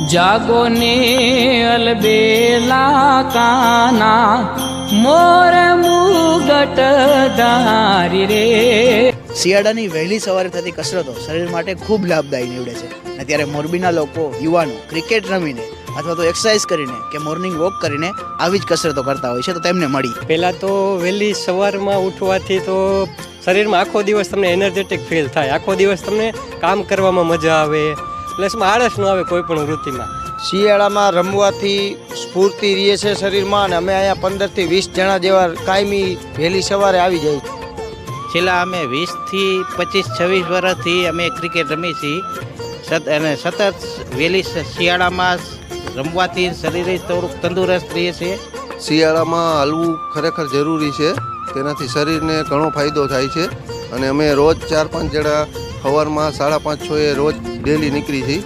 જાગો ને અલબેલા કાના મોર મુગટ ધારી રે. શિયાળાની વહેલી સવારે થતી કસરતો શરીર માટે ખૂબ લાભદાયી નીવડે છે અને ત્યારે મોરબીના લોકો યુવાનો ક્રિકેટ રમીને અથવા તો એક્સરસાઇઝ કરીને કે મોર્નિંગ વોક કરીને આવી જ કસરતો કરતા હોય છે. તો તેમને મળી પહેલાં તો વહેલી સવારમાં ઉઠવાથી તો શરીરમાં આખો દિવસ તમને એનર્જેટિક ફીલ થાય, આખો દિવસ તમને કામ કરવામાં મજા આવે, પ્લસમાં આળસ ન આવે કોઈ પણ વૃત્તિમાં. શિયાળામાં રમવાથી સ્ફૂર્તિ રહે છે શરીરમાં અને અમે અહીંયા 15 થી 20 જણા જેવા કાયમી વહેલી સવારે આવી જાય. છેલ્લા અમે 20 થી 25-26 વર્ષથી અમે ક્રિકેટ રમીએ છીએ અને સતત વહેલી શિયાળામાં રમવાથી શરીર થોડુંક તંદુરસ્ત રહે છે. શિયાળામાં હલવું ખરેખર જરૂરી છે, તેનાથી શરીરને ઘણો ફાયદો થાય છે અને અમે રોજ 4-5 જણા સવારમાં 5:30-6 રોજ ડેલી નીકળી છીએ.